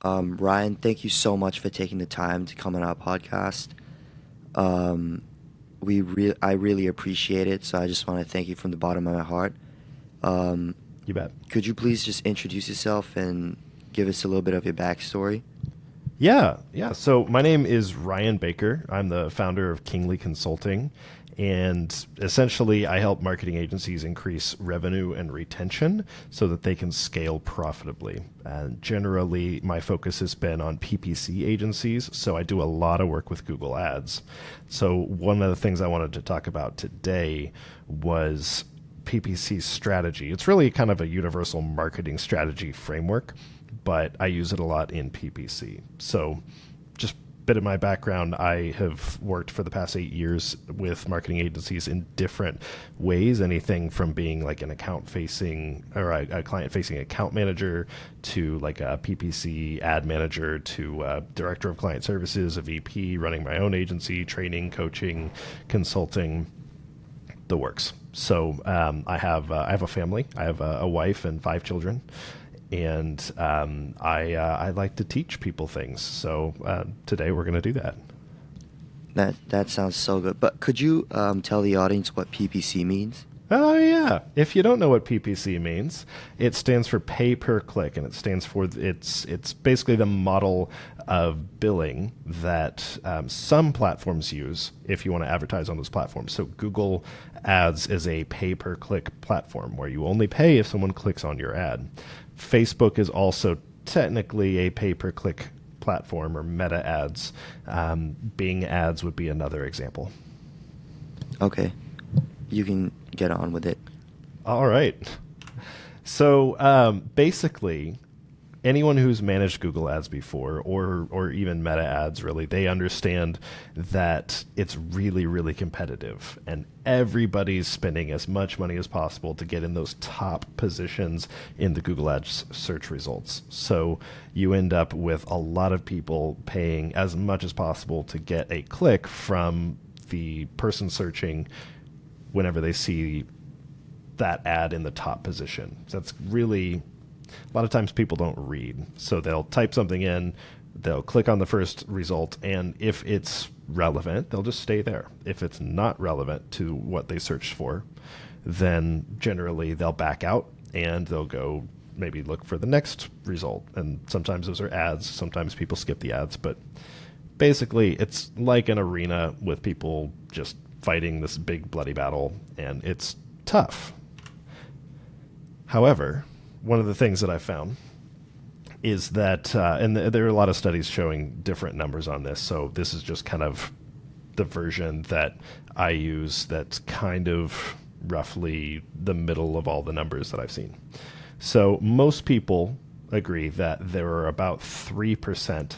Ryan, thank you so much for taking the time to come on our podcast. Um, I really appreciate it, so I just want to thank you from the bottom of my heart. Um, You bet. could you please just introduce yourself and give us a little bit of your backstory? Yeah. So my name is Ryan Baker. I'm the founder of Kingly Consulting. And essentially, I help marketing agencies increase revenue and retention so that they can scale profitably. And generally, my focus has been on PPC agencies. So I do a lot of work with Google Ads. So one of the things I wanted to talk about today was PPC strategy. It's really kind of a universal marketing strategy framework, but I use it a lot in PPC. So, just a bit of my background, I have worked for the past 8 years with marketing agencies in different ways, anything from being like an account facing or a client facing account manager to like a PPC ad manager to a director of client services, a VP, running my own agency, training, coaching, consulting, the works. So I have a family. I have a wife and 5 children, and I like to teach people things. So today we're going to do that. That sounds so good. But could you tell the audience what PPC means? Oh yeah. If you don't know what PPC means, it stands for pay per click, and it stands for it's basically the model of billing that some platforms use if you want to advertise on those platforms. So Google Ads is a pay per click platform where you only pay if someone clicks on your ad. Facebook is also technically a pay per click platform or meta ads. Bing ads would be another example. Okay, you can get on with it. All right. So basically, anyone who's managed Google Ads before, or even Meta Ads, really, they understand that it's really competitive, and everybody's spending as much money as possible to get in those top positions in the Google Ads search results. So you end up with a lot of people paying as much as possible to get a click from the person searching whenever they see that ad in the top position. So that's really, a lot of times people don't read. So they'll type something in, they'll click on the first result, and if it's relevant, they'll just stay there. If it's not relevant to what they searched for, then generally they'll back out and they'll go maybe look for the next result. And sometimes those are ads, sometimes people skip the ads, but basically it's like an arena with people just fighting this big bloody battle, and it's tough. However, one of the things that I found is that, and there are a lot of studies showing different numbers on this, so this is just kind of the version that I use that's kind of roughly the middle of all the numbers that I've seen. So most people agree that there are about 3%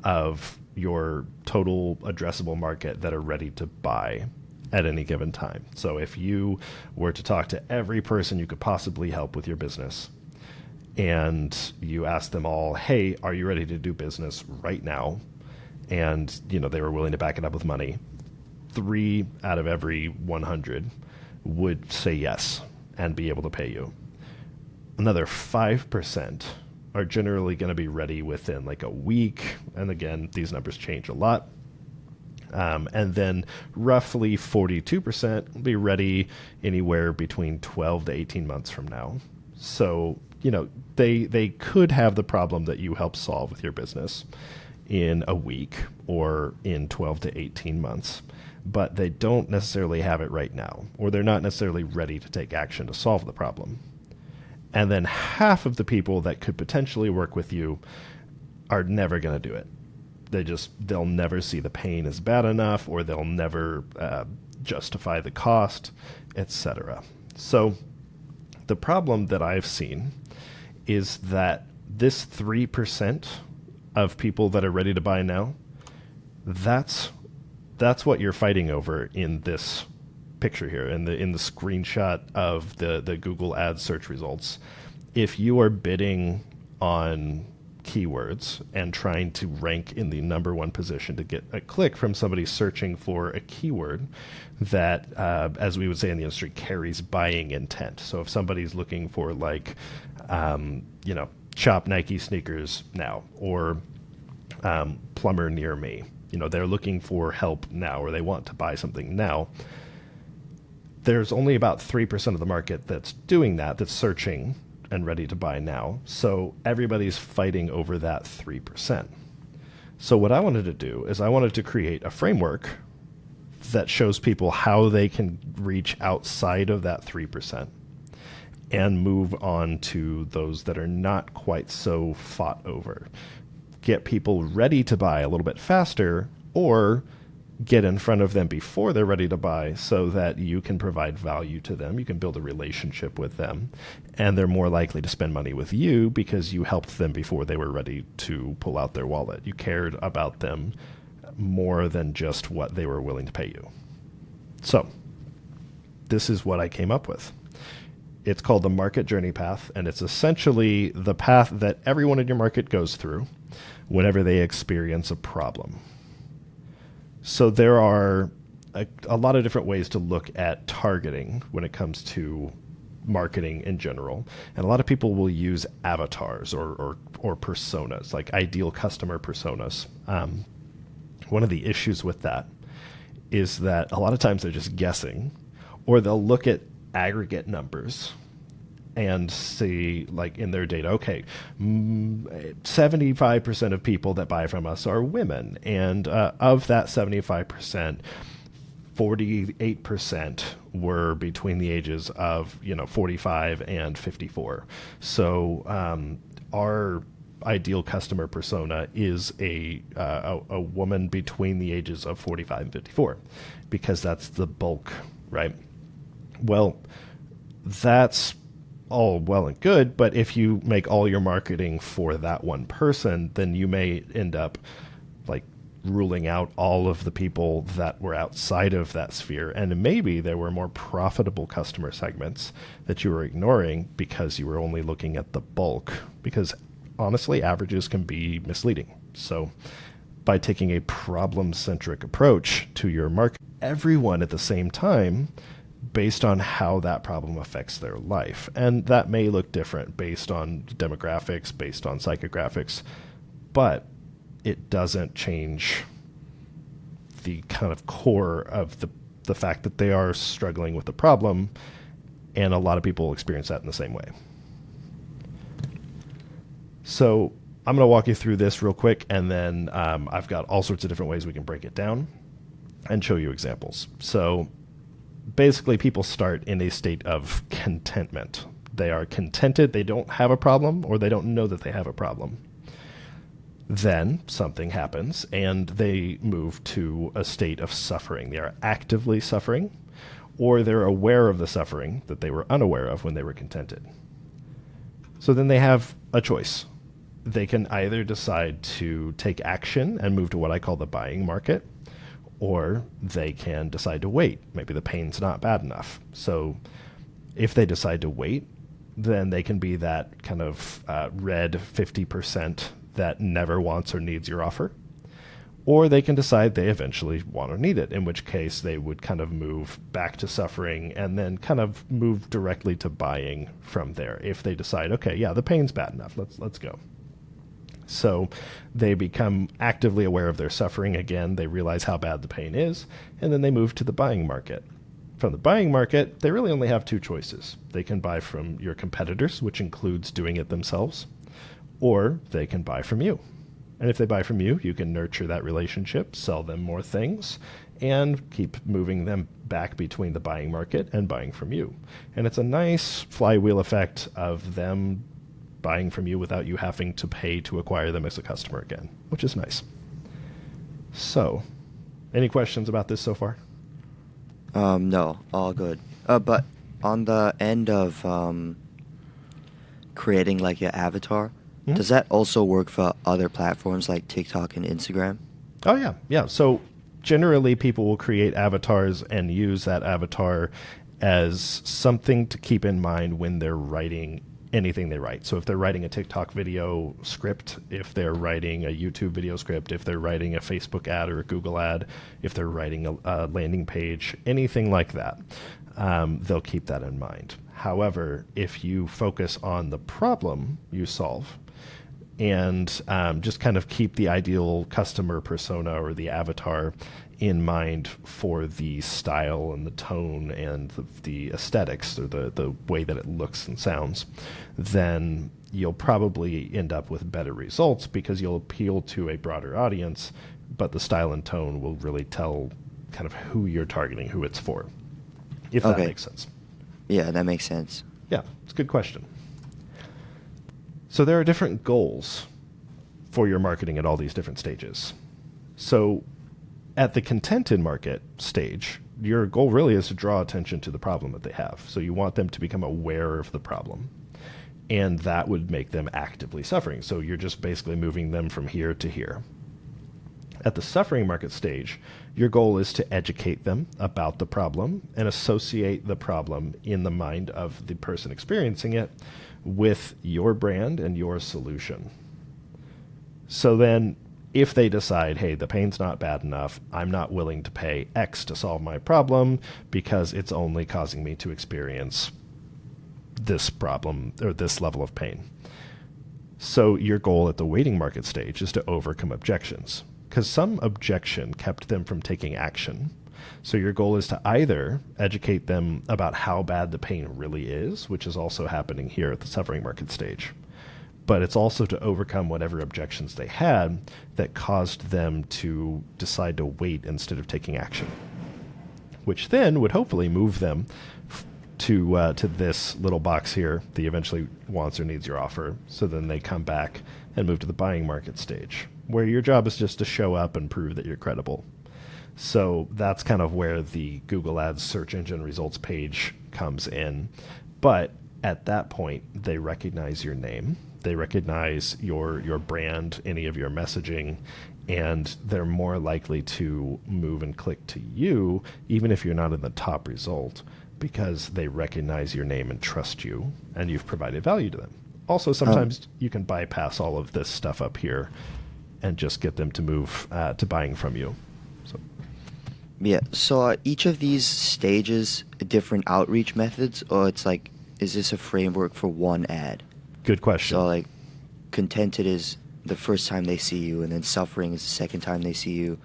of your total addressable market that are ready to buy at any given time. So if you were to talk to every person you could possibly help with your business, and you ask them all, hey, are you ready to do business right now? And they were willing to back it up with money. 3 out of every 100 would say yes and be able to pay you. Another 5% are generally going to be ready within like a week. And again, these numbers change a lot. And then roughly 42% will be ready anywhere between 12 to 18 months from now. So, they could have the problem that you help solve with your business in a week or in 12 to 18 months, but they don't necessarily have it right now, or they're not necessarily ready to take action to solve the problem. And then half of the people that could potentially work with you are never going to do it. They'll never see the pain as bad enough, or they'll never justify the cost, etc. So the problem that I've seen is that this 3% of people that are ready to buy now, that's what you're fighting over in this picture here, in the screenshot of the Google Ads search results. If you are bidding on keywords and trying to rank in the number one position to get a click from somebody searching for a keyword that, as we would say in the industry, carries buying intent. So if somebody's looking for shop Nike sneakers now, or plumber near me. They're looking for help now, or they want to buy something now. There's only about 3% of the market that's doing that, that's searching and ready to buy now. So everybody's fighting over that 3%. So what I wanted to do is I wanted to create a framework that shows people how they can reach outside of that 3% and move on to those that are not quite so fought over. Get people ready to buy a little bit faster, or get in front of them before they're ready to buy so that you can provide value to them. You can build a relationship with them, and they're more likely to spend money with you because you helped them before they were ready to pull out their wallet. You cared about them more than just what they were willing to pay you. So this is what I came up with. It's called the Market Journey Path, and it's essentially the path that everyone in your market goes through whenever they experience a problem. So there are a lot of different ways to look at targeting when it comes to marketing in general. And a lot of people will use avatars or personas, like ideal customer personas. One of the issues with that is that a lot of times they're just guessing, or they'll look at aggregate numbers and see, like in their data, okay, 75% of people that buy from us are women. And of that 75%, 48% were between the ages of 45 and 54. So our ideal customer persona is a woman between the ages of 45 and 54, because that's the bulk, right? Well, that's all well and good, but if you make all your marketing for that one person, then you may end up like ruling out all of the people that were outside of that sphere. And maybe there were more profitable customer segments that you were ignoring because you were only looking at the bulk, because honestly, averages can be misleading. So by taking a problem-centric approach to your market, everyone at the same time, based on how that problem affects their life. And that may look different based on demographics, based on psychographics, but it doesn't change the kind of core of the fact that they are struggling with the problem, and a lot of people experience that in the same way. So I'm going to walk you through this real quick, and then I've got all sorts of different ways we can break it down and show you examples. So basically, people start in a state of contentment. They are contented, they don't have a problem, or they don't know that they have a problem. Then something happens, and they move to a state of suffering. They are actively suffering, or they're aware of the suffering that they were unaware of when they were contented. So then they have a choice. They can either decide to take action and move to what I call the buying market, or they can decide to wait. Maybe the pain's not bad enough. So if they decide to wait, then they can be that kind of red 50% that never wants or needs your offer. Or they can decide they eventually want or need it, in which case they would kind of move back to suffering and then kind of move directly to buying from there. If they decide, okay, yeah, the pain's bad enough, let's go. So they become actively aware of their suffering again. They realize how bad the pain is, and then they move to the buying market. From the buying market, they really only have two choices. They can buy from your competitors, which includes doing it themselves, or they can buy from you. And if they buy from you, you can nurture that relationship, sell them more things, and keep moving them back between the buying market and buying from you. And it's a nice flywheel effect of them buying from you without you having to pay to acquire them as a customer again, which is nice. So, any questions about this so far? No, all good. But on the end of creating like your avatar, does that also work for other platforms like TikTok and Instagram? Oh, yeah. Yeah. So generally people will create avatars and use that avatar as something to keep in mind when they're writing anything they write. So if they're writing a TikTok video script, if they're writing a YouTube video script, if they're writing a Facebook ad or a Google ad, if they're writing a landing page, anything like that, they'll keep that in mind. However, if you focus on the problem you solve, and just kind of keep the ideal customer persona or the avatar in mind for the style and the tone and the aesthetics, or the way that it looks and sounds, then you'll probably end up with better results because you'll appeal to a broader audience, but the style and tone will really tell kind of who you're targeting, who it's for, if that makes sense. Yeah, that makes sense. Yeah, it's a good question. So there are different goals for your marketing at all these different stages. So at the contented market stage, your goal really is to draw attention to the problem that they have. So you want them to become aware of the problem, and that would make them actively suffering. So you're just basically moving them from here to here. At the suffering market stage, your goal is to educate them about the problem and associate the problem in the mind of the person experiencing it with your brand and your solution. So then if they decide, hey, the pain's not bad enough, I'm not willing to pay X to solve my problem because it's only causing me to experience this problem or this level of pain. So your goal at the waiting market stage is to overcome objections, because some objection kept them from taking action. So your goal is to either educate them about how bad the pain really is, which is also happening here at the suffering market stage, but it's also to overcome whatever objections they had that caused them to decide to wait instead of taking action, which then would hopefully move them to this little box here, the eventually wants or needs your offer. So then they come back and move to the buying market stage, where your job is just to show up and prove that you're credible. So that's kind of where the Google Ads search engine results page comes in. But at that point, they recognize your name, they recognize your brand, any of your messaging, and they're more likely to move and click to you, even if you're not in the top result, because they recognize your name and trust you, and you've provided value to them. Also, sometimes you can bypass all of this stuff up here and just get them to move to buying from you. Yeah, so are each of these stages different outreach methods, or it's like, is this a framework for one ad? Good question. So like, contented is the first time they see you, and then suffering is the second time they see you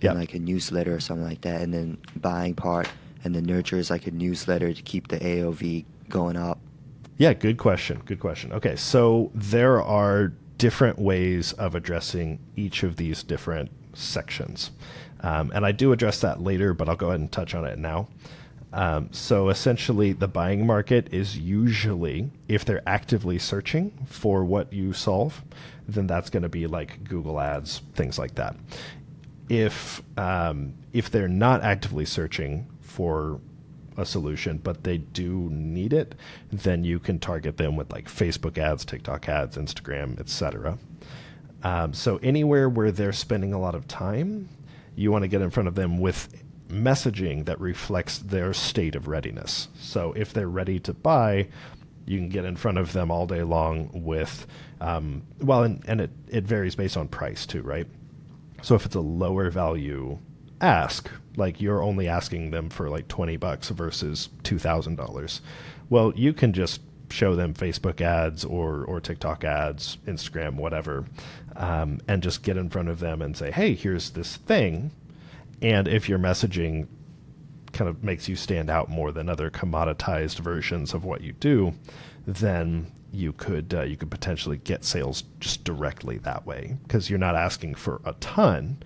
in like a newsletter or something like that, and then buying part and the nurture is like a newsletter to keep the AOV going up. Yeah, good question. Good question. Okay, so there are different ways of addressing each of these different sections. And I do address that later, but I'll go ahead and touch on it now. So essentially, the buying market is usually, if they're actively searching for what you solve, then that's going to be like Google Ads, things like that. If they're not actively searching for a solution, but they do need it, then you can target them with like Facebook ads, TikTok ads, Instagram, etc. So anywhere where they're spending a lot of time, you want to get in front of them with messaging that reflects their state of readiness. So if they're ready to buy, you can get in front of them all day long with, and it varies based on price too, right? So if it's a lower value ask, like you're only asking them for like $20 versus $2,000, well, you can just show them Facebook ads or TikTok ads, Instagram, whatever, and just get in front of them and say, hey, here's this thing. And if your messaging kind of makes you stand out more than other commoditized versions of what you do, then you could potentially get sales just directly that way, because you're not asking for a ton,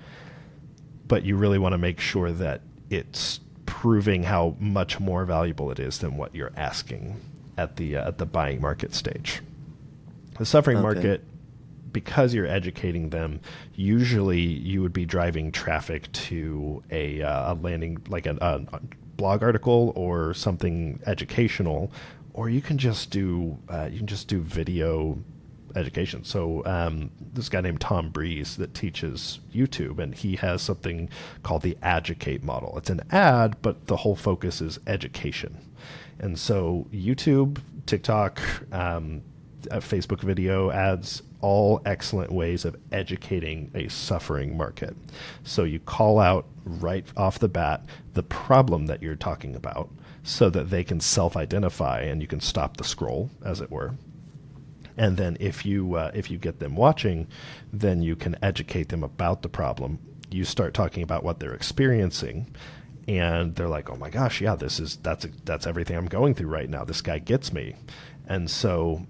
but you really want to make sure that it's proving how much more valuable it is than what you're asking at the buying market stage. The suffering market, because you're educating them, usually you would be driving traffic to a landing, like a blog article or something educational, or you can just do video education. So this guy named Tom Breeze that teaches YouTube, and he has something called the Educate model. It's an ad, but the whole focus is education. And so YouTube, TikTok, Facebook video ads, all excellent ways of educating a suffering market. So you call out right off the bat the problem that you're talking about so that they can self-identify and you can stop the scroll, as it were. And then if you get them watching, then you can educate them about the problem. You start talking about what they're experiencing, and they're like, "Oh my gosh, yeah, that's everything I'm going through right now. This guy gets me." And so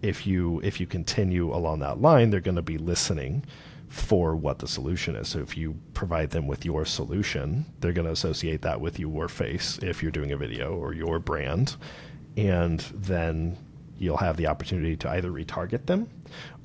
if you continue along that line, they're going to be listening for what the solution is. So if you provide them with your solution, they're going to associate that with your face if you're doing a video, or your brand, and then you'll have the opportunity to either retarget them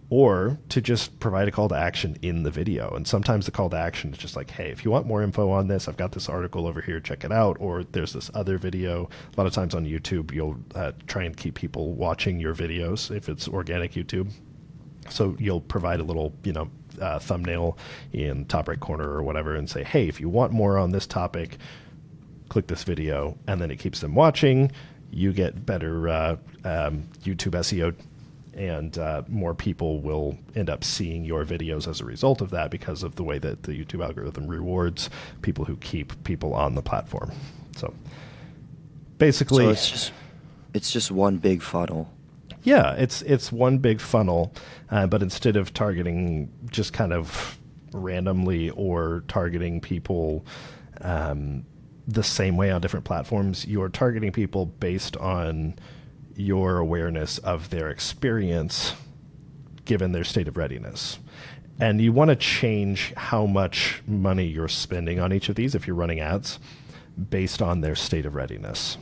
or to just provide a call to action in the video. And sometimes the call to action is just like, "Hey, if you want more info on this, I've got this article over here, check it out." Or there's this other video. A lot of times on YouTube, you'll try and keep people watching your videos if it's organic YouTube. So you'll provide a little, thumbnail in top right corner or whatever and say, "Hey, if you want more on this topic, click this video." And then it keeps them watching. You get better YouTube SEO, and more people will end up seeing your videos as a result of that, because of the way that the YouTube algorithm rewards people who keep people on the platform. So basically, so it's just one big funnel. Yeah, it's one big funnel, but instead of targeting just kind of randomly or targeting people the same way on different platforms, you're targeting people based on your awareness of their experience given their state of readiness. And you want to change how much money you're spending on each of these if you're running ads based on their state of readiness.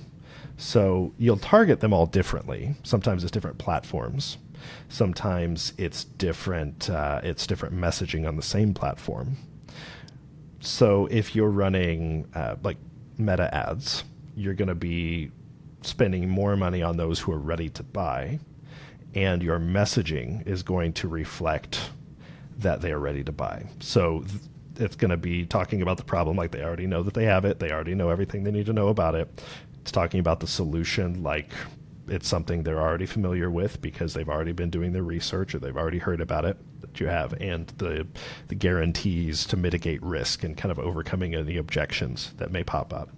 So you'll target them all differently. Sometimes it's different platforms. Sometimes it's different messaging on the same platform. So if you're running like meta ads, you're going to be spending more money on those who are ready to buy, and your messaging is going to reflect that they are ready to buy. So it's going to be talking about the problem like they already know that they have it. They already know everything they need to know about it. It's talking about the solution like it's something they're already familiar with because they've already been doing their research, or they've already heard about it that you have, and the guarantees to mitigate risk and kind of overcoming any objections that may pop up.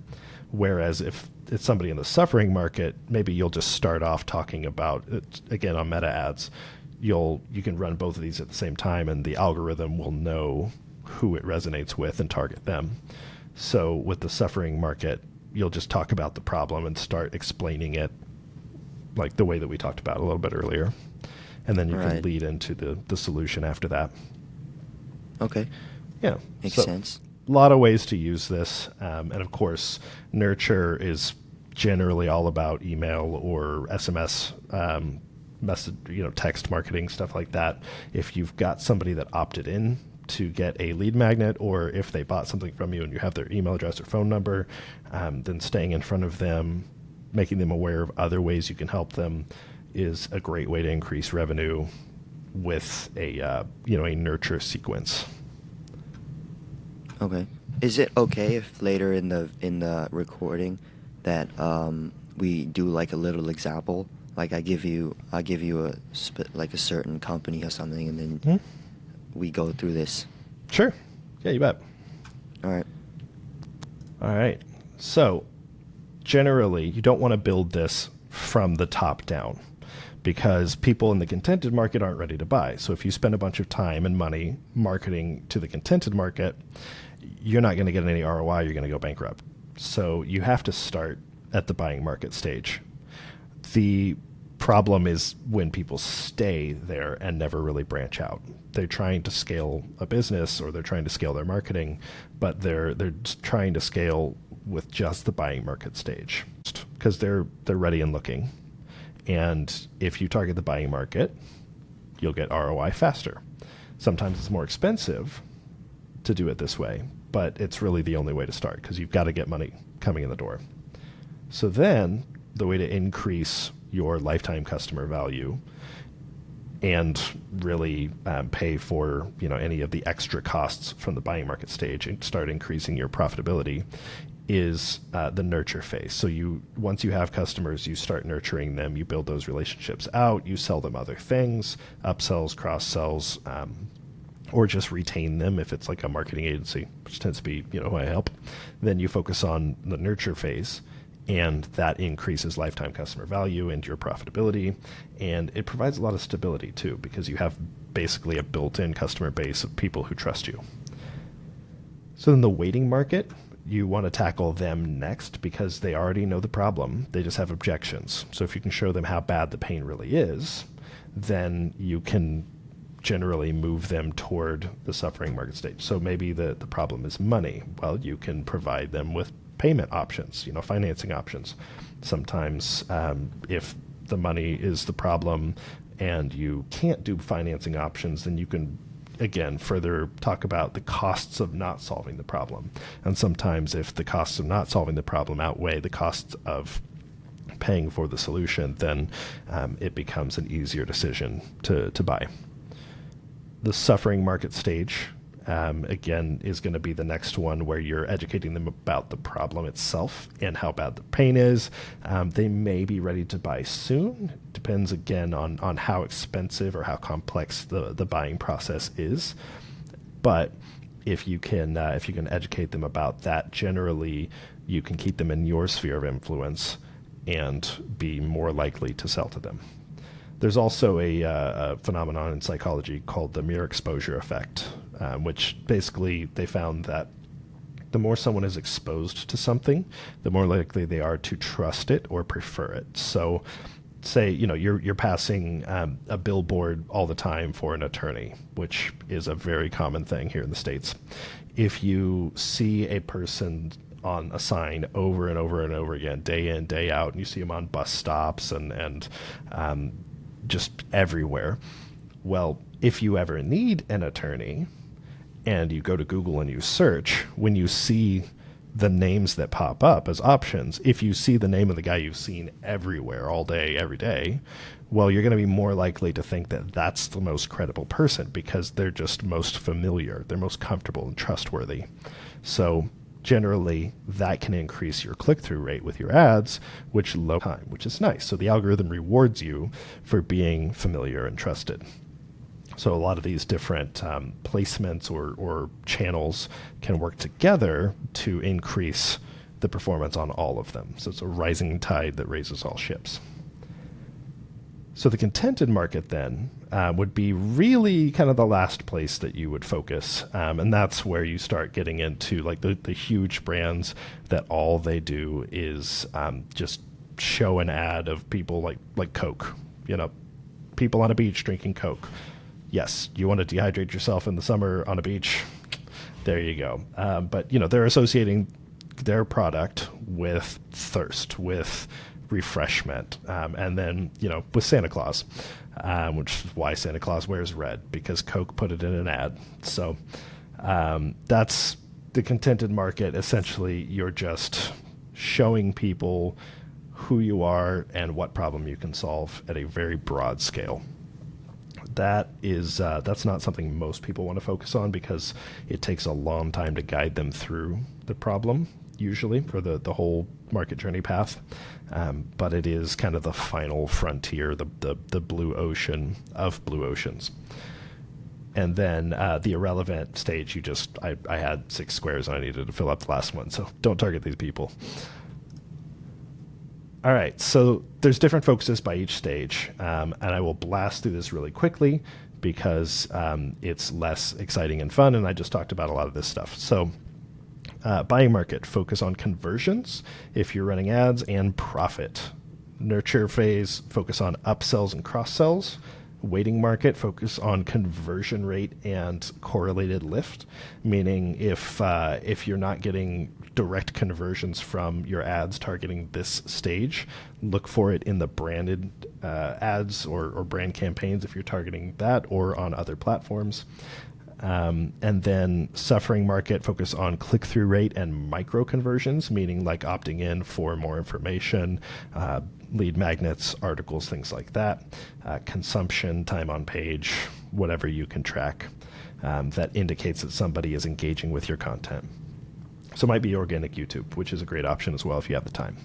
Whereas if it's somebody in the suffering market, maybe you'll just start off talking about it, again, on meta ads. You can run both of these at the same time, and the algorithm will know who it resonates with and target them. So with the suffering market, you'll just talk about the problem and start explaining it like the way that we talked about a little bit earlier. And then you can lead into the solution after that. Okay. Yeah. Makes sense. A lot of ways to use this. And of course, Nurture is generally all about email or SMS, message, text marketing, stuff like that. If you've got somebody that opted in to get a lead magnet, or if they bought something from you and you have their email address or phone number, then staying in front of them, making them aware of other ways you can help them is a great way to increase revenue with a nurture sequence. Okay. Is it okay if later in the recording that we do like a little example? Like I give you a certain company or something, and then we go through this. Sure. Yeah, you bet. All right. So generally, you don't want to build this from the top down, because people in the contented market aren't ready to buy. So if you spend a bunch of time and money marketing to the contented market, you're not going to get any ROI. You're going to go bankrupt. So you have to start at the buying market stage. The problem is when people stay there and never really branch out. They're trying to scale a business, or they're trying to scale their marketing, but they're trying to scale with just the buying market stage because they're ready and looking. And if you target the buying market, you'll get ROI faster. Sometimes it's more expensive to do it this way, but it's really the only way to start because you've got to get money coming in the door. So then the way to increase your lifetime customer value and really pay for any of the extra costs from the buying market stage and start increasing your profitability is the nurture phase. So once you have customers, you start nurturing them, you build those relationships out, you sell them other things, upsells, cross-sells, or just retain them if it's like a marketing agency, which tends to be who I help. Then you focus on the nurture phase, and that increases lifetime customer value and your profitability. And it provides a lot of stability too, because you have basically a built-in customer base of people who trust you. So in the waiting market, you want to tackle them next because they already know the problem. They just have objections. So if you can show them how bad the pain really is, then you can generally move them toward the suffering market stage. So maybe the problem is money. Well, you can provide them with payment options, financing options. Sometimes if the money is the problem and you can't do financing options, then you can, again, further talk about the costs of not solving the problem. And sometimes if the costs of not solving the problem outweigh the costs of paying for the solution, then it becomes an easier decision to buy. The suffering market stage, again, is going to be the next one where you're educating them about the problem itself and how bad the pain is. They may be ready to buy soon. Depends, again, on how expensive or how complex the buying process is. But if you can educate them about that, generally you can keep them in your sphere of influence and be more likely to sell to them. There's also a phenomenon in psychology called the mere exposure effect, which basically they found that the more someone is exposed to something, the more likely they are to trust it or prefer it. So say, you're passing a billboard all the time for an attorney, which is a very common thing here in the States. If you see a person on a sign over and over and over again, day in, day out, and you see them on bus stops and just everywhere. Well, if you ever need an attorney and you go to Google and you search, when you see the names that pop up as options, if you see the name of the guy you've seen everywhere all day, every day, well, you're going to be more likely to think that that's the most credible person because they're just most familiar, they're most comfortable and trustworthy. So generally, that can increase your click-through rate with your ads, which low time, which is nice. So the algorithm rewards you for being familiar and trusted. So a lot of these different placements or channels can work together to increase the performance on all of them. So it's a rising tide that raises all ships. So the contented market then would be really kind of the last place that you would focus. And that's where you start getting into like the huge brands that all they do is just show an ad of people like Coke, people on a beach drinking Coke. Yes, you want to dehydrate yourself in the summer on a beach. There you go. But, they're associating their product with thirst, with refreshment, and then with Santa Claus, which is why Santa Claus wears red, because Coke put it in an ad. So that's the contented market. Essentially, you're just showing people who you are and what problem you can solve at a very broad scale. That's not something most people want to focus on because it takes a long time to guide them through the problem, usually, for the whole market journey path. But it is kind of the final frontier, the blue ocean of blue oceans. And then the irrelevant stage, I had 6 squares and I needed to fill up the last one, so don't target these people. All right, so there's different focuses by each stage, and I will blast through this really quickly because it's less exciting and fun, and I just talked about a lot of this stuff. So buying market, focus on conversions if you're running ads, and profit. Nurture phase, focus on upsells and cross-sells. Waiting market, focus on conversion rate and correlated lift, meaning if you're not getting direct conversions from your ads targeting this stage, look for it in the branded ads or brand campaigns if you're targeting that, or on other platforms. And then suffering market, focus on click-through rate and micro conversions, meaning like opting in for more information, lead magnets, articles, things like that. Consumption, time on page, whatever you can track that indicates that somebody is engaging with your content. So it might be organic YouTube, which is a great option as well if you have the time.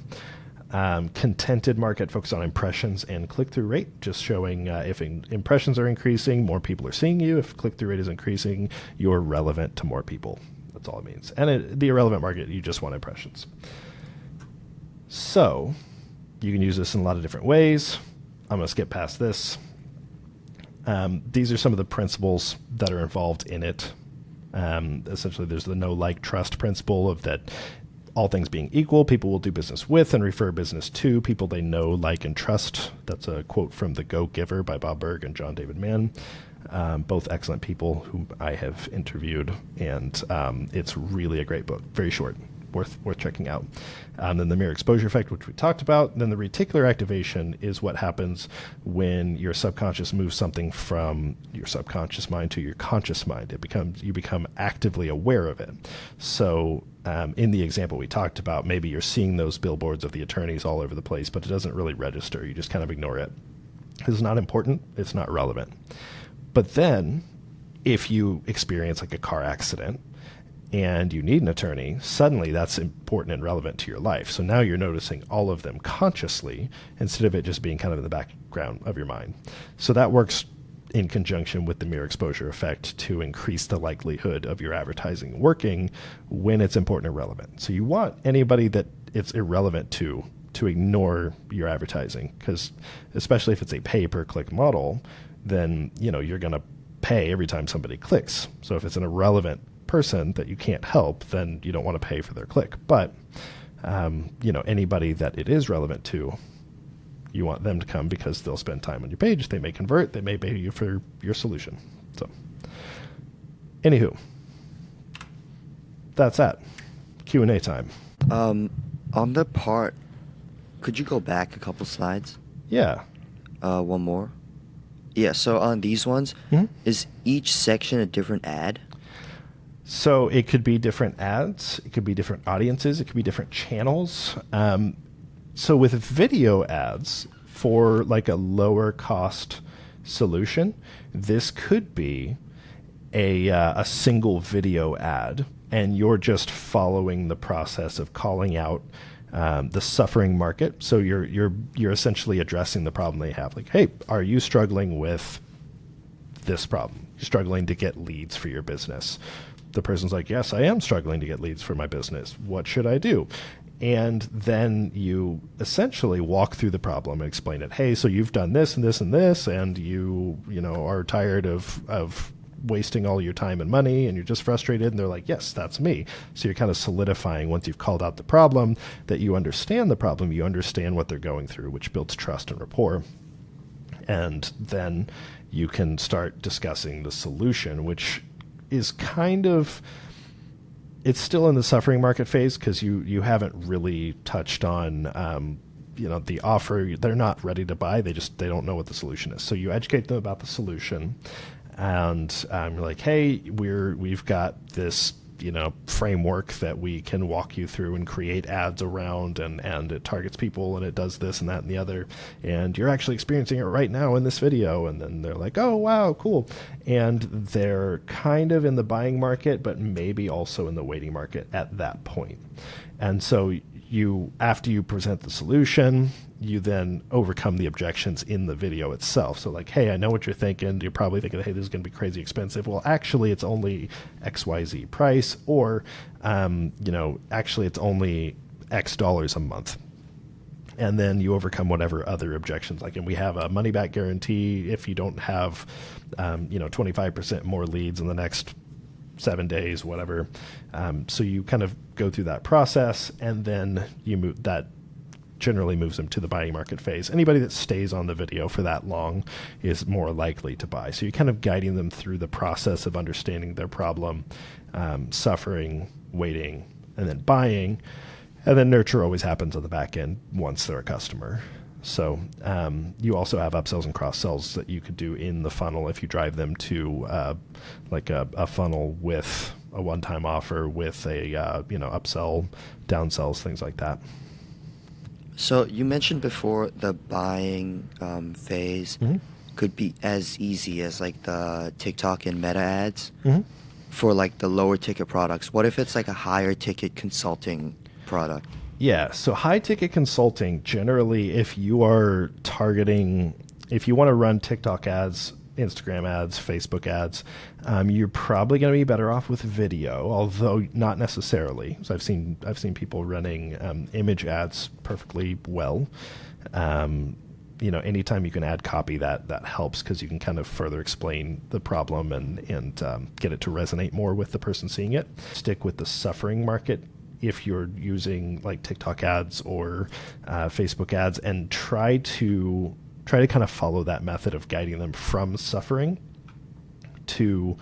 Contented market, focus on impressions and click-through rate, just showing if impressions are increasing, more people are seeing you. If click-through rate is increasing, you're relevant to more people. That's all it means. And the irrelevant market, you just want impressions. So you can use this in a lot of different ways. I'm going to skip past this. These are some of the principles that are involved in it. Essentially, there's the know, like, trust principle of that all things being equal, people will do business with and refer business to people they know, like, and trust. That's a quote from The Go-Giver by Bob Berg and John David Mann. Both excellent people whom I have interviewed, and it's really a great book. Very short, worth checking out. Then the mirror exposure effect, which we talked about. Then the reticular activation is what happens when your subconscious moves something from your subconscious mind to your conscious mind. You become actively aware of it. So in the example we talked about, maybe you're seeing those billboards of the attorneys all over the place, but it doesn't really register. You just kind of ignore it. It's not important. It's not relevant. But then if you experience like a car accident and you need an attorney, suddenly that's important and relevant to your life. So now you're noticing all of them consciously instead of it just being kind of in the background of your mind. So that works in conjunction with the mirror exposure effect to increase the likelihood of your advertising working when it's important and relevant. So you want anybody that it's irrelevant to ignore your advertising, because especially if it's a pay-per-click model, then you're going to pay every time somebody clicks. So if it's an irrelevant person that you can't help, then you don't want to pay for their click. But anybody that it is relevant to, you want them to come because they'll spend time on your page. They may convert. They may pay you for your solution. So, anywho, that's that. Q&A time. On the part, could you go back a couple slides? Yeah. One more. Yeah, so on these ones, is each section a different ad? So it could be different ads. It could be different audiences. It could be different channels. So with video ads for like a lower cost solution, this could be a single video ad, and you're just following the process of calling out the suffering market. So you're essentially addressing the problem they have. Like, hey, are you struggling with this problem? You're struggling to get leads for your business. The person's like, yes, I am struggling to get leads for my business. What should I do? And then you essentially walk through the problem and explain it. Hey, so you've done this and this and this, and you are tired of wasting all your time and money, and you're just frustrated. And they're like, yes, that's me. So you're kind of solidifying, once you've called out the problem, that you understand the problem, you understand what they're going through, which builds trust and rapport. And then you can start discussing the solution, which is kind of, it's still in the suffering market phase, because you haven't really touched on the offer. They're not ready to buy. They don't know what the solution is. So you educate them about the solution, and you're like, hey, we've got this framework that we can walk you through and create ads around, and it targets people, and it does this and that and the other, and you're actually experiencing it right now in this video. And then they're like, oh wow, cool. And they're kind of in the buying market, but maybe also in the waiting market at that point. And so after you present the solution, you then overcome the objections in the video itself. So like, hey, I know what you're thinking. You're probably thinking, hey, this is going to be crazy expensive. Well, actually, it's only XYZ price, or, actually it's only X dollars a month. And then you overcome whatever other objections. Like, and we have a money back guarantee if you don't have, 25% more leads in the next 7 days, whatever. So you kind of go through that process, and then that generally moves them to the buying market phase. Anybody that stays on the video for that long is more likely to buy. So you're kind of guiding them through the process of understanding their problem, suffering, waiting, and then buying. And then nurture always happens on the back end once they're a customer. So you also have upsells and cross-sells that you could do in the funnel if you drive them to a funnel with a one-time offer with a upsell, downsells, things like that. So you mentioned before the buying phase could be as easy as like the TikTok and Meta ads for like the lower ticket products. What if it's like a higher ticket consulting product? Yeah, so high ticket consulting, generally, if you want to run TikTok ads Instagram ads, Facebook ads, you're probably going to be better off with video, although not necessarily. So I've seen people running image ads perfectly well. Anytime you can add copy, that helps, because you can kind of further explain the problem and get it to resonate more with the person seeing it. Stick with the suffering market if you're using like TikTok ads or Facebook ads, and try to kind of follow that method of guiding them from suffering to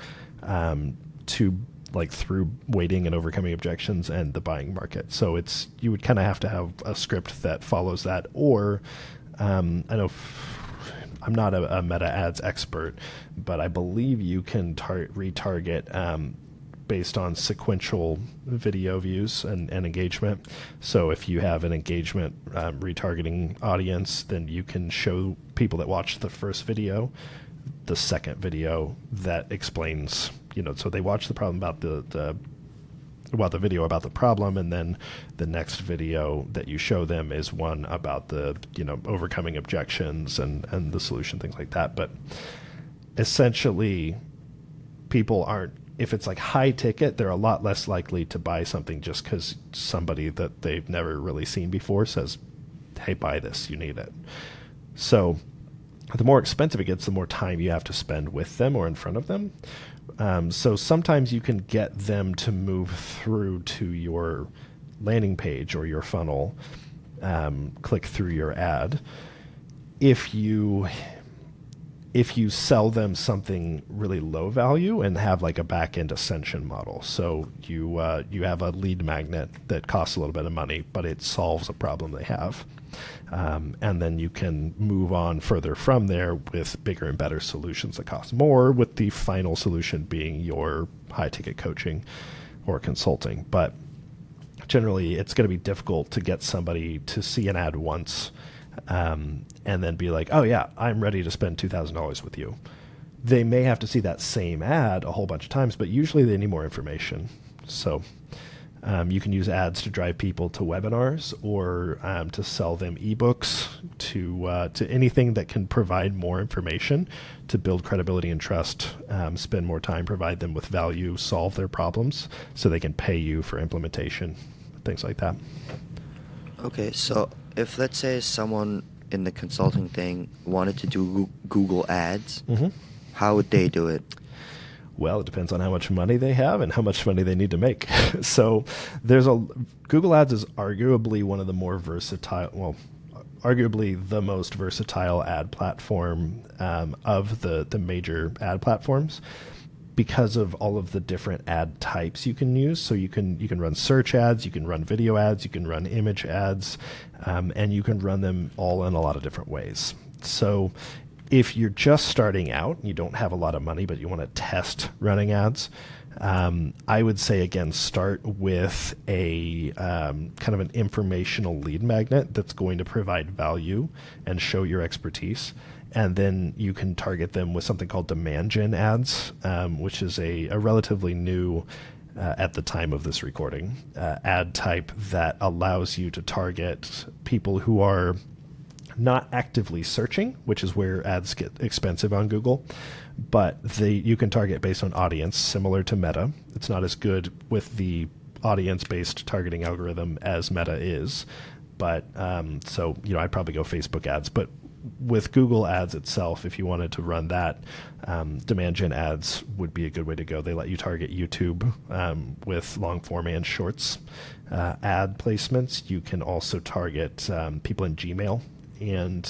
like through waiting and overcoming objections and the buying market. So you would kind of have to have a script that follows that, or I know I'm not a meta ads expert, but I believe you can retarget based on sequential video views and engagement. So if you have an engagement retargeting audience, then you can show people that watched the first video the second video that explains, so they watch the problem about the video about the problem, and then the next video that you show them is one about the overcoming objections and the solution, things like that. But essentially, people aren't, if it's like high ticket, they're a lot less likely to buy something just because somebody that they've never really seen before says, hey, buy this, you need it. So the more expensive it gets, the more time you have to spend with them or in front of them. So sometimes you can get them to move through to your landing page or your funnel, click through your ad, if you sell them something really low value and have like a back-end ascension model. So you have a lead magnet that costs a little bit of money, but it solves a problem they have. And then you can move on further from there with bigger and better solutions that cost more, with the final solution being your high-ticket coaching or consulting. But generally, it's going to be difficult to get somebody to see an ad once and then be like, oh yeah, I'm ready to spend $2,000 with you. They may have to see that same ad a whole bunch of times, but usually they need more information. So you can use ads to drive people to webinars, or to sell them ebooks, to anything that can provide more information to build credibility and trust, spend more time, provide them with value, solve their problems so they can pay you for implementation, things like that. Okay, so if, let's say, someone in the consulting thing wanted to do Google ads, how would they do it? Well, it depends on how much money they have and how much money they need to make. So Google Ads is arguably one of the more versatile, arguably the most versatile ad platform of the major ad platforms, because of all of the different ad types you can use. So you can run search ads, you can run video ads, you can run image ads, and you can run them all in a lot of different ways. So if you're just starting out, you don't have a lot of money, but you want to test running ads, I would say, again, start with a kind of an informational lead magnet that's going to provide value and show your expertise. And then you can target them with something called demand gen ads, which is a relatively new, at the time of this recording, ad type that allows you to target people who are not actively searching, which is where ads get expensive on Google, but you can target based on audience, similar to Meta. It's not as good with the audience-based targeting algorithm as Meta is, but so I'd probably go Facebook ads. But with Google ads itself, if you wanted to run that, demand gen ads would be a good way to go. They let you target YouTube with long form and shorts ad placements. You can also target people in Gmail and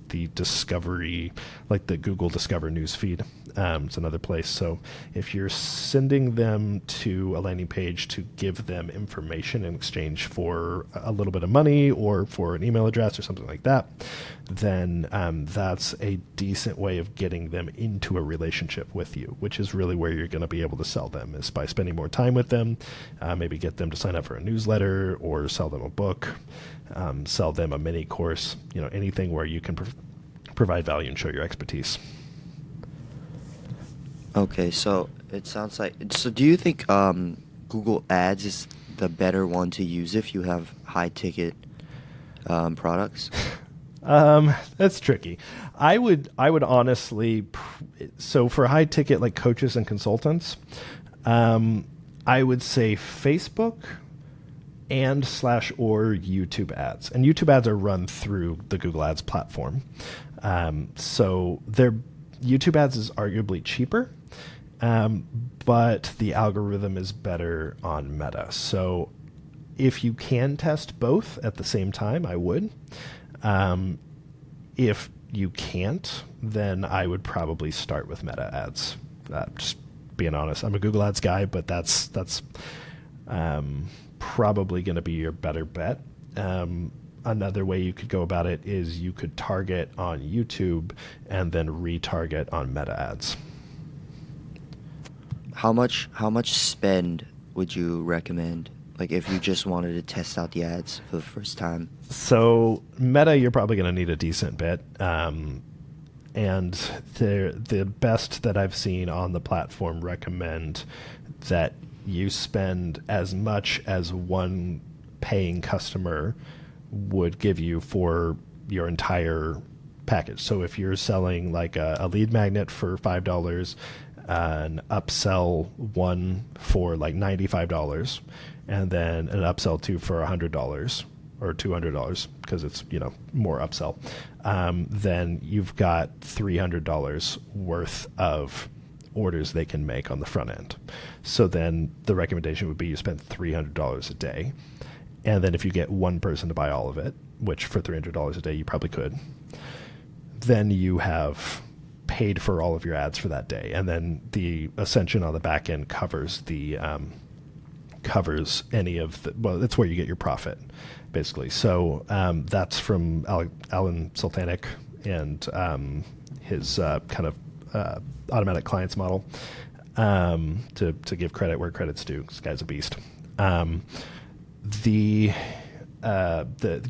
the Discovery, like the Google Discover newsfeed. It's another place. So if you're sending them to a landing page to give them information in exchange for a little bit of money or for an email address or something like that, then that's a decent way of getting them into a relationship with you, which is really where you're going to be able to sell them, is by spending more time with them, maybe get them to sign up for a newsletter or sell them a book, sell them a mini course, anything where you can provide value and show your expertise. Okay, so it sounds like... So do you think Google Ads is the better one to use if you have high-ticket products? That's tricky. I would honestly, so for high ticket like coaches and consultants, I would say Facebook and slash or YouTube ads. And YouTube ads are run through the Google Ads platform. So YouTube ads is arguably cheaper, but the algorithm is better on Meta. So if you can test both at the same time, I would. If you can't, then I would probably start with Meta ads. Just being honest, I'm a Google Ads guy, but that's probably going to be your better bet. Another way you could go about it is you could target on YouTube and then retarget on Meta ads. How much spend would you recommend? Like if you just wanted to test out the ads for the first time? So Meta, you're probably going to need a decent bit. And the best that I've seen on the platform recommend that you spend as much as one paying customer would give you for your entire package. So if you're selling like a lead magnet for $5, an upsell one for like $95, and then an upsell two for $100 or $200 because it's more upsell, then you've got $300 worth of orders they can make on the front end. So then the recommendation would be you spend $300 a day, and then if you get one person to buy all of it, which for $300 a day you probably could, then you have paid for all of your ads for that day, and then the Ascension on the back end covers any of the, well, that's where you get your profit, basically. So that's from Alan Sultanic and his kind of automatic clients model, to give credit where credit's due. This guy's a beast. The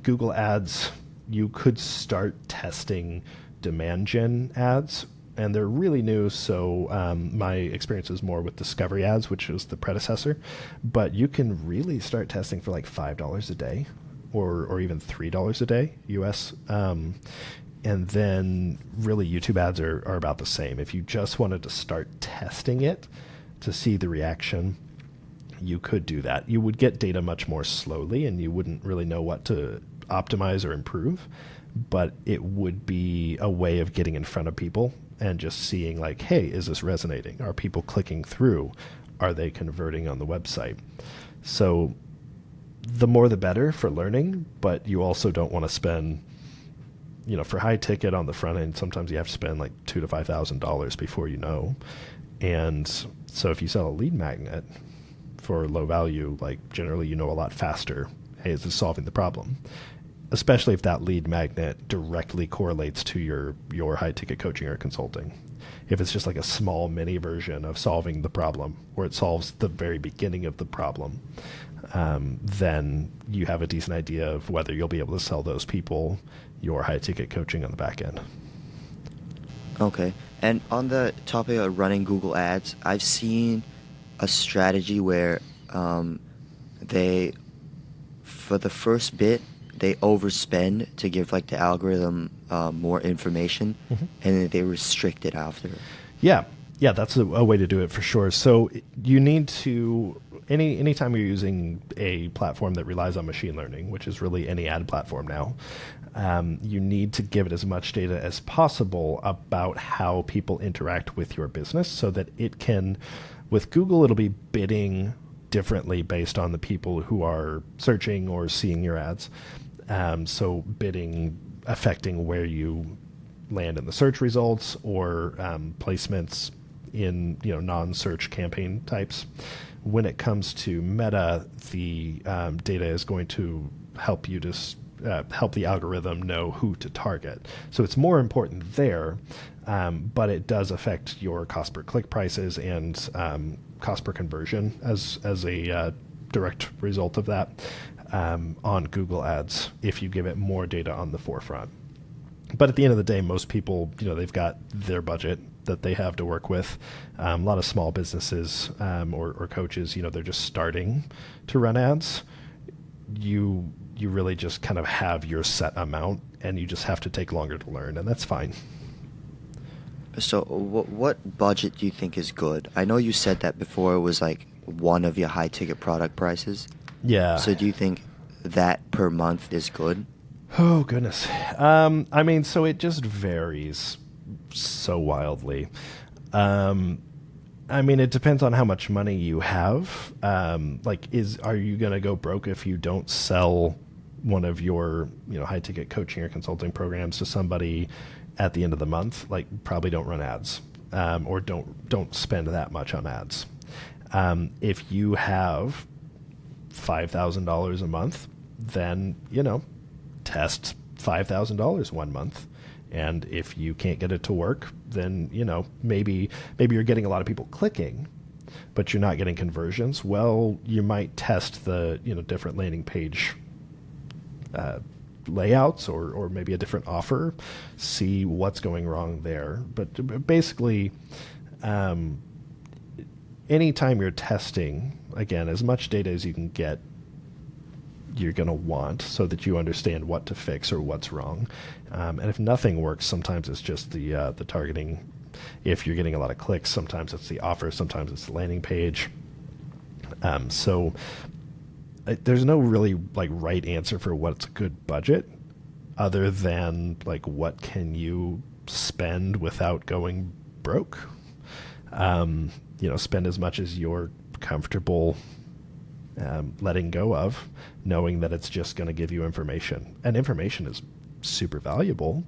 Google Ads, you could start testing demand gen ads, and they're really new. So my experience is more with Discovery Ads, which was the predecessor, but you can really start testing for like $5 a day or even $3 a day US. And then really YouTube ads are about the same. If you just wanted to start testing it to see the reaction, you could do that. You would get data much more slowly, and you wouldn't really know what to optimize or improve, but it would be a way of getting in front of people and just seeing like, hey, is this resonating? Are people clicking through? Are they converting on the website? So the more the better for learning, but you also don't want to spend, for high ticket on the front end, sometimes you have to spend like $2,000 to $5,000 before you know. And so if you sell a lead magnet for low value, like generally a lot faster, hey, is this solving the problem? Especially if that lead magnet directly correlates to your high ticket coaching or consulting. If it's just like a small mini version of solving the problem, where it solves the very beginning of the problem, then you have a decent idea of whether you'll be able to sell those people your high ticket coaching on the back end. Okay. And on the topic of running Google Ads, I've seen a strategy where they, for the first bit, they overspend to give like the algorithm more information, and then they restrict it after. Yeah, that's a way to do it for sure. So you need to, anytime you're using a platform that relies on machine learning, which is really any ad platform now, you need to give it as much data as possible about how people interact with your business, so that it can, with Google, it'll be bidding differently based on the people who are searching or seeing your ads. So bidding affecting where you land in the search results, or placements in non-search campaign types. When it comes to Meta, the data is going to help you to help the algorithm know who to target. So it's more important there, but it does affect your cost per click prices and cost per conversion as a direct result of that on Google Ads if you give it more data on the forefront. But at the end of the day, most people, they've got their budget that they have to work with. A lot of small businesses or coaches, they're just starting to run ads. You you really just kind of have your set amount, and you just have to take longer to learn, and that's fine. So what budget do you think is good? I know you said that before it was like one of your high ticket product prices. Yeah. So do you think that per month is good? Oh, goodness. I mean, so it just varies so wildly. I mean, it depends on how much money you have. Are you going to go broke if you don't sell one of your, high ticket coaching or consulting programs to somebody at the end of the month? Like, probably don't run ads, or don't spend that much on ads. If you have $5,000 a month, then test $5,000 one month. And if you can't get it to work, then, maybe you're getting a lot of people clicking, but you're not getting conversions. Well, you might test the, different landing page layouts, or maybe a different offer, see what's going wrong there. But basically, anytime you're testing, again, as much data as you can get, you're going to want, so that you understand what to fix or what's wrong. And if nothing works, sometimes it's just the targeting. If you're getting a lot of clicks, sometimes it's the offer, sometimes it's the landing page. So there's no really right answer for what's a good budget, other than what can you spend without going broke. Spend as much as you're comfortable letting go of, knowing that it's just going to give you information. And information is super valuable,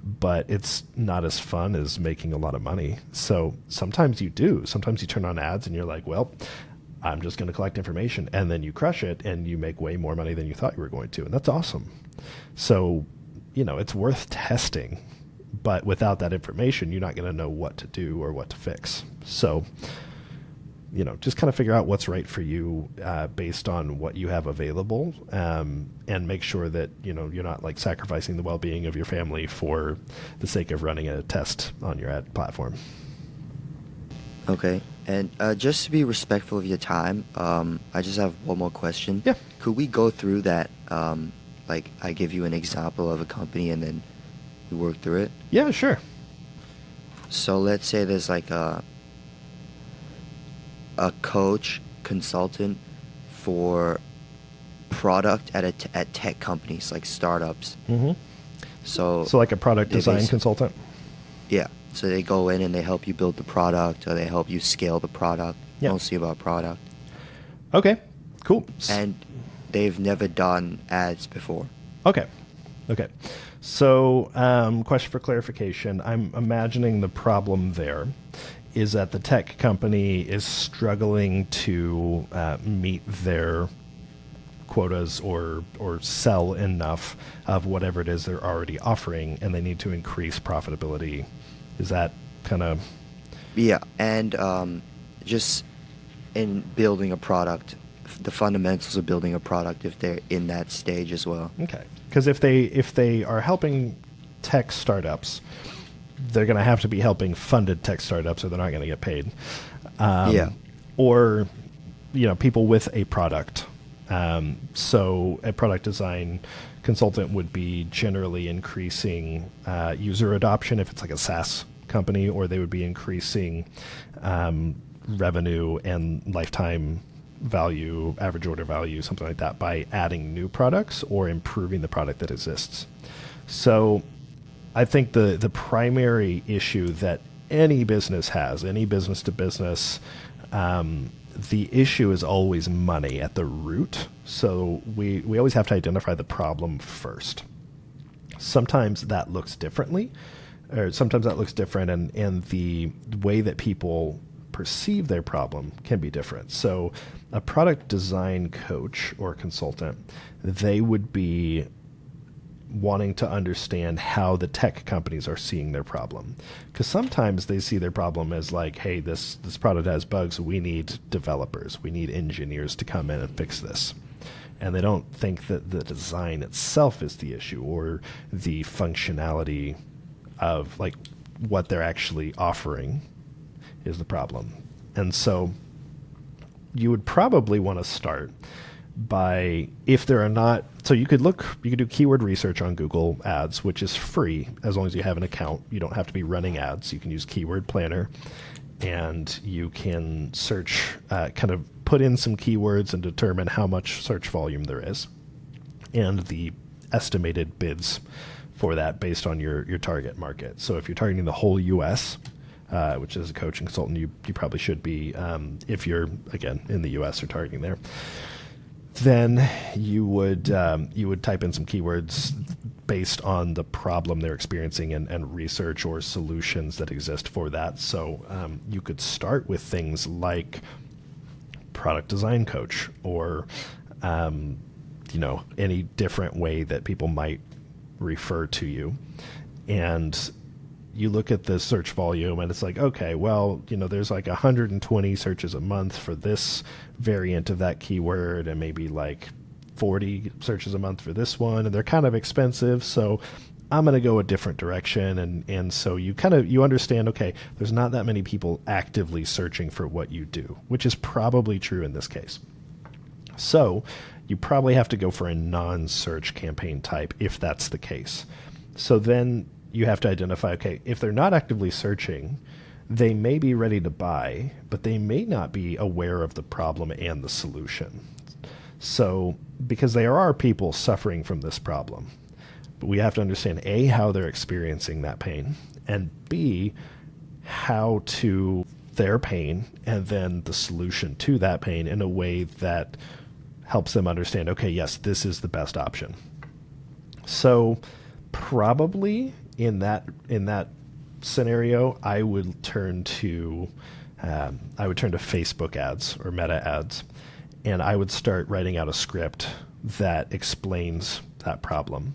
but it's not as fun as making a lot of money. So sometimes you do. Sometimes you turn on ads and you're like, well, I'm just going to collect information. And then you crush it and you make way more money than you thought you were going to. And that's awesome. So, it's worth testing. But without that information, you're not going to know what to do or what to fix. So, just kind of figure out what's right for you based on what you have available, and make sure that, you're not sacrificing the well-being of your family for the sake of running a test on your ad platform. Okay. And just to be respectful of your time, I just have one more question. Yeah. Could we go through that? I give you an example of a company and then we work through it? Yeah, sure. So let's say there's a coach consultant for product at tech companies, like startups. Mm-hmm. So like a product design consultant? Yeah. So they go in and they help you build the product, or they help you scale the product. Yeah. Mostly about product. Okay, cool. And they've never done ads before. Okay. So, question for clarification. I'm imagining the problem there is that the tech company is struggling to meet their quotas or sell enough of whatever it is they're already offering, and they need to increase profitability. Is that kind of... Yeah, and just in building a product, the fundamentals of building a product, if they're in that stage as well. Okay. Because if they are helping tech startups, they're going to have to be helping funded tech startups, or they're not going to get paid. Yeah. Or, people with a product. So a product design consultant would be generally increasing user adoption if it's like a SaaS company, or they would be increasing revenue and lifetime value, average order value, something like that, by adding new products or improving the product that exists. So I think the primary issue that any business has, any business to business, the issue is always money at the root. So we always have to identify the problem first. Sometimes that looks differently, or sometimes that looks different, and the way that people perceive their problem can be different. So a product design coach or consultant, they would be wanting to understand how the tech companies are seeing their problem. Because sometimes they see their problem as like, hey, this product has bugs, we need developers, we need engineers to come in and fix this. And they don't think that the design itself is the issue, or the functionality of like what they're actually offering is the problem. And so you would probably want to start by if there are not, so you could do keyword research on Google Ads, which is free as long as you have an account. You don't have to be running ads. You can use Keyword Planner, and you can search, kind of put in some keywords and determine how much search volume there is and the estimated bids for that based on your target market. So if you're targeting the whole US, which as a coach and consultant, you probably should be, if you're, again, in the US or targeting there, then you would type in some keywords based on the problem they're experiencing and research or solutions that exist for that. So you could start with things like product design coach or any different way that people might refer to you. And you look at the search volume and it's like, okay, well, there's like 120 searches a month for this variant of that keyword and maybe like 40 searches a month for this one, and they're kind of expensive, so I'm going to go a different direction. And so you understand, okay, there's not that many people actively searching for what you do, which is probably true in this case. So you probably have to go for a non-search campaign type if that's the case. So then you have to identify, okay, if they're not actively searching, they may be ready to buy, but they may not be aware of the problem and the solution. So, because there are people suffering from this problem, but we have to understand A, how they're experiencing that pain, and B, how to their pain and then the solution to that pain in a way that helps them understand, okay, yes, this is the best option. So probably in that scenario, I would turn to Facebook ads or Meta ads, and I would start writing out a script that explains that problem.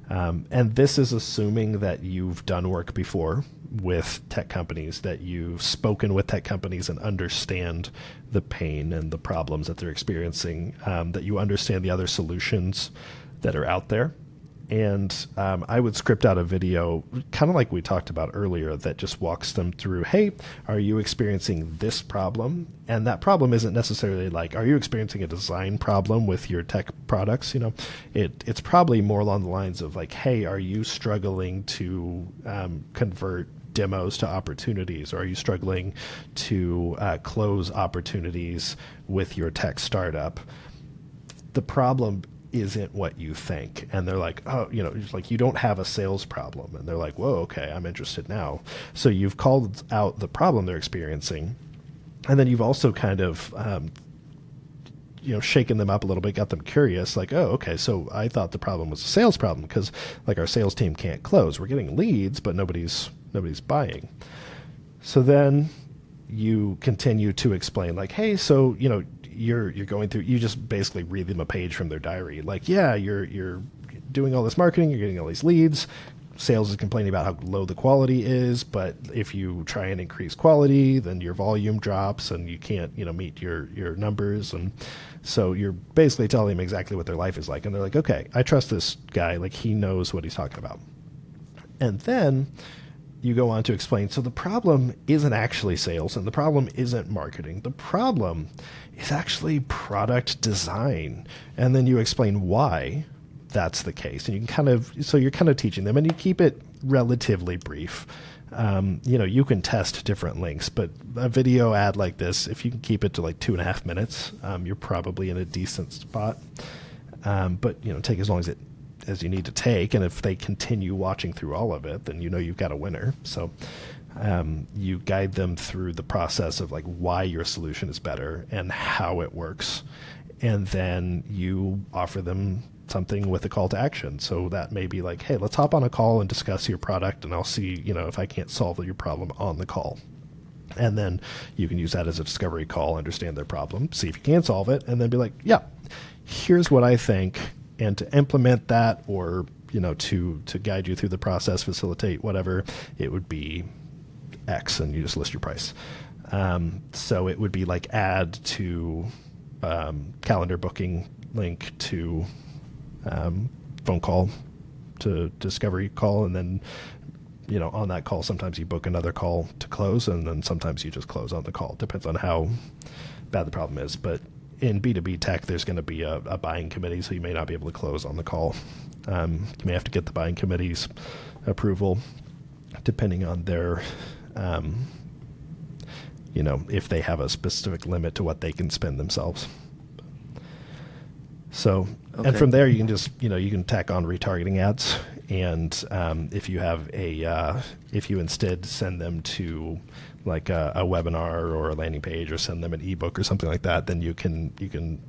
And this is assuming that you've done work before with tech companies, that you've spoken with tech companies and understand the pain and the problems that they're experiencing, that you understand the other solutions that are out there. And I would script out a video, kind of like we talked about earlier, that just walks them through, hey, are you experiencing this problem? And that problem isn't necessarily like, are you experiencing a design problem with your tech products? It's probably more along the lines of like, hey, are you struggling to convert demos to opportunities? Or are you struggling to close opportunities with your tech startup? The problem isn't what you think. And they're like, oh, it's like, you don't have a sales problem. And they're like, whoa, okay, I'm interested now. So you've called out the problem they're experiencing. And then you've also kind of, shaken them up a little bit, got them curious, like, oh, okay, so I thought the problem was a sales problem because like our sales team can't close. We're getting leads, but nobody's buying. So then you continue to explain like, hey, so, you're going through, you just basically read them a page from their diary. Like, yeah, you're doing all this marketing, you're getting all these leads. Sales is complaining about how low the quality is, but if you try and increase quality, then your volume drops and you can't, meet your numbers. And so you're basically telling them exactly what their life is like. And they're like, okay, I trust this guy. Like, he knows what he's talking about. And then you go on to explain, so the problem isn't actually sales and the problem isn't marketing. The problem is actually product design. And then you explain why that's the case. And you can you're kind of teaching them, and you keep it relatively brief. You can test different lengths, but a video ad like this, if you can keep it to like 2.5 minutes, you're probably in a decent spot. But take as long as you need to take, and if they continue watching through all of it, then you've got a winner. So you guide them through the process of like why your solution is better and how it works, and then you offer them something with a call to action. So that may be like, hey, let's hop on a call and discuss your product, and I'll see if I can't solve your problem on the call. And then you can use that as a discovery call, understand their problem, see if you can solve it, and then be like, yeah, here's what I think. And to implement that, or to guide you through the process, facilitate whatever, it would be X, and you just list your price. So it would be like add to calendar booking link to phone call to discovery call, and then on that call sometimes you book another call to close, and then sometimes you just close on the call. Depends on how bad the problem is, but in B2B tech, there's going to be a buying committee, so you may not be able to close on the call. You may have to get the buying committee's approval, depending on their, if they have a specific limit to what they can spend themselves. So, and from there, you can just, you can tack on retargeting ads. And if you instead send them to like a webinar or a landing page, or send them an ebook or something like that, then you can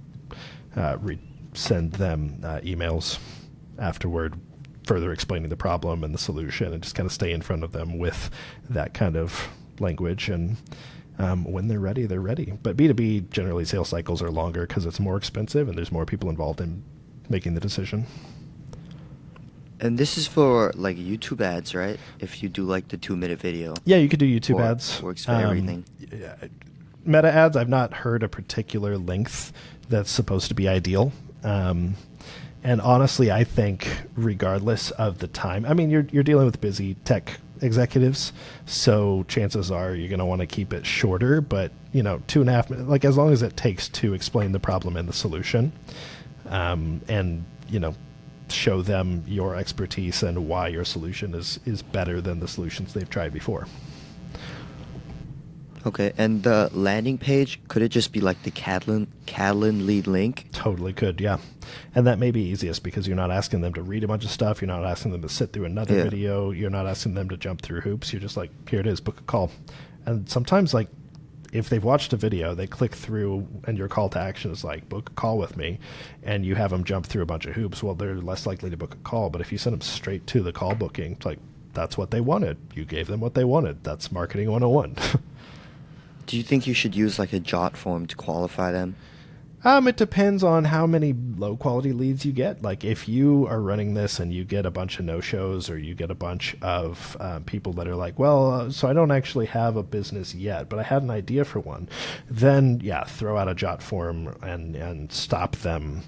send them emails afterward, further explaining the problem and the solution, and just kind of stay in front of them with that kind of language. And when they're ready, they're ready. But B2B, generally sales cycles are longer because it's more expensive and there's more people involved in making the decision. And this is for like YouTube ads, right? If you do like the 2-minute video. Yeah, you could do YouTube ads. Works for everything. Meta ads, I've not heard a particular length that's supposed to be ideal. And honestly, I think regardless of the time, I mean, you're dealing with busy tech executives, so chances are you're going to want to keep it shorter, but 2.5 minutes, like as long as it takes to explain the problem and the solution, and show them your expertise and why your solution is better than the solutions they've tried before. Okay, and the landing page, could it just be like the Calendly link? Totally could, yeah. And that may be easiest because you're not asking them to read a bunch of stuff. You're not asking them to sit through another video. You're not asking them to jump through hoops. You're just like, here it is, book a call. And sometimes, like, if they've watched a video, they click through and your call to action is like, book a call with me, and you have them jump through a bunch of hoops, well, they're less likely to book a call. But if you send them straight to the call booking, it's like, that's what they wanted. You gave them what they wanted. That's marketing 101. Do you think you should use like a jot form to qualify them? It depends on how many low quality leads you get. Like if you are running this and you get a bunch of no-shows, or you get a bunch of people that are like, well, so I don't actually have a business yet, but I had an idea for one, then yeah, throw out a jot form and stop them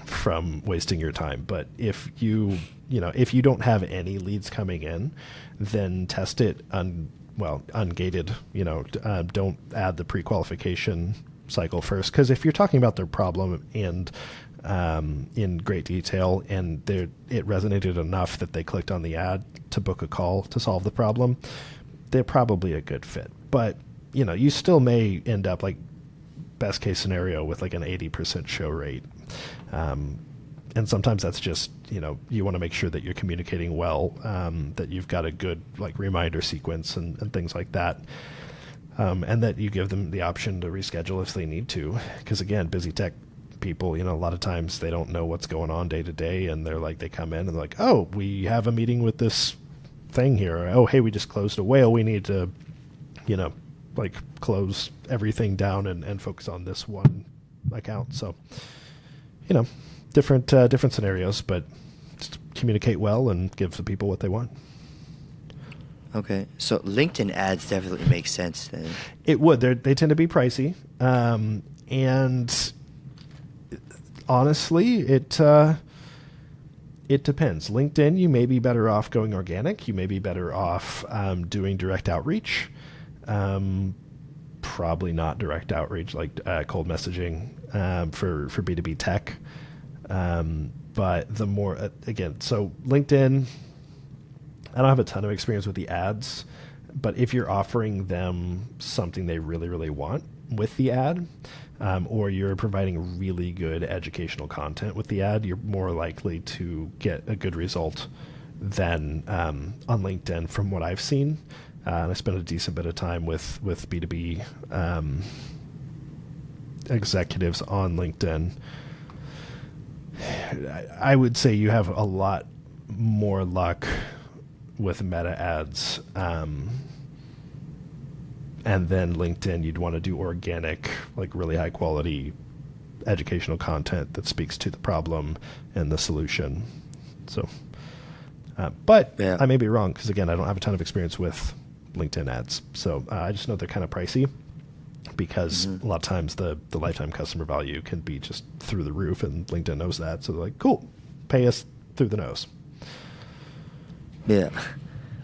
from wasting your time. But if you don't have any leads coming in, then test it ungated. Don't add the pre-qualification cycle first, because if you're talking about their problem and in great detail, and it resonated enough that they clicked on the ad to book a call to solve the problem, they're probably a good fit. But you still may end up, like best case scenario, with like an 80% show rate. And sometimes that's just, you want to make sure that you're communicating well, that you've got a good like reminder sequence and things like that. And that you give them the option to reschedule if they need to. Because again, busy tech people, a lot of times they don't know what's going on day to day, and they're like, they come in and they're like, oh, we have a meeting with this thing here. Or, oh, hey, we just closed a whale. We need to, like close everything down and focus on this one account. So, different scenarios, but just communicate well and give the people what they want. Okay, so LinkedIn ads definitely make sense then. It would. They tend to be pricey, and honestly, it depends. LinkedIn, you may be better off going organic. You may be better off doing direct outreach. Probably not direct outreach like cold messaging for B2B tech. But the more again, so LinkedIn, I don't have a ton of experience with the ads, but if you're offering them something they really, really want with the ad, or you're providing really good educational content with the ad, you're more likely to get a good result than on LinkedIn from what I've seen. And I spent a decent bit of time with B2B executives on LinkedIn. I would say you have a lot more luck with meta ads, and then LinkedIn, you'd want to do organic, like really high quality educational content that speaks to the problem and the solution. So, but yeah. I may be wrong, because again, I don't have a ton of experience with LinkedIn ads. So I just know they're kind of pricey, because a lot of times the lifetime customer value can be just through the roof, and LinkedIn knows that. So they're like, cool, pay us through the nose. Yeah,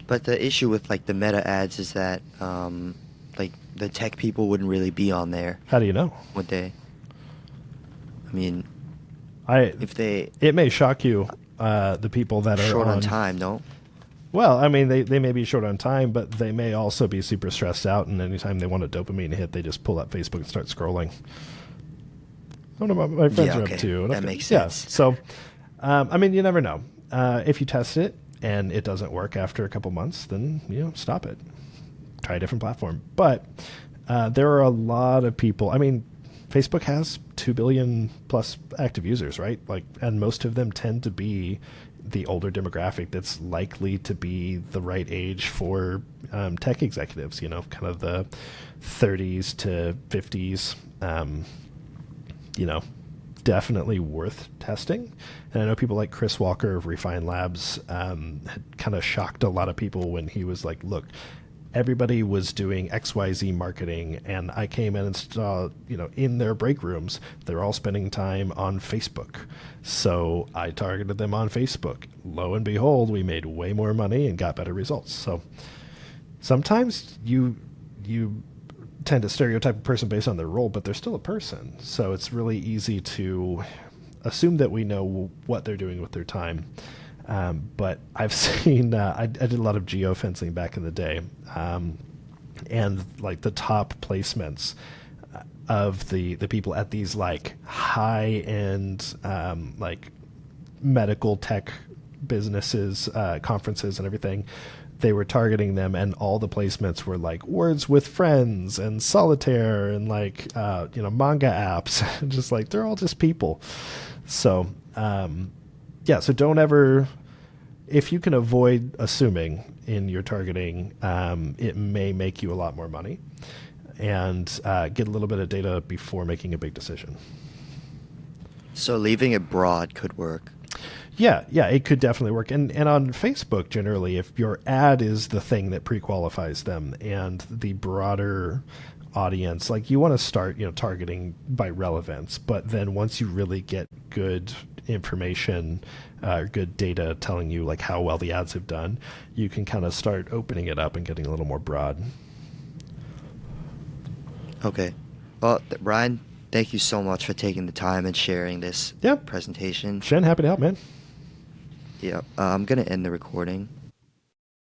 but the issue with like the meta ads is that like the tech people wouldn't really be on there. How do you know? Would they? I mean, if it may shock you, the people that are short on time, no? Well, I mean, they may be short on time, but they may also be super stressed out, and anytime they want a dopamine hit, they just pull up Facebook and start scrolling. I don't know what my friends are up to. That makes sense. Yeah. So, I mean, you never know. If you test it and it doesn't work after a couple months, then, stop it. Try a different platform. But there are a lot of people. I mean, Facebook has 2 billion plus active users, right? And most of them tend to be the older demographic that's likely to be the right age for tech executives, kind of the 30s to 50s, definitely worth testing. And I know people like Chris Walker of Refine Labs had kind of shocked a lot of people when he was like, look, everybody was doing XYZ marketing, and I came in and saw, in their break rooms, they're all spending time on Facebook. So I targeted them on Facebook. Lo and behold, we made way more money and got better results. So sometimes you tend to stereotype a person based on their role, but they're still a person. So it's really easy to assume that we know what they're doing with their time. But I've seen, I did a lot of geofencing back in the day, and like the top placements of the people at these like high end, like medical tech businesses, conferences and everything, they were targeting them, and all the placements were like Words with Friends and Solitaire and like, manga apps, just like, they're all just people. So, so don't ever, if you can avoid assuming in your targeting, it may make you a lot more money, and get a little bit of data before making a big decision. So leaving it broad could work. Yeah, it could definitely work. And on Facebook, generally, if your ad is the thing that pre-qualifies them and the broader audience, like you want to start, targeting by relevance. But then once you really get good information, good data telling you like how well the ads have done, you can kind of start opening it up and getting a little more broad. Okay. Well, Ryan, thank you so much for taking the time and sharing this presentation. Shen, happy to help, man. Yeah, I'm going to end the recording.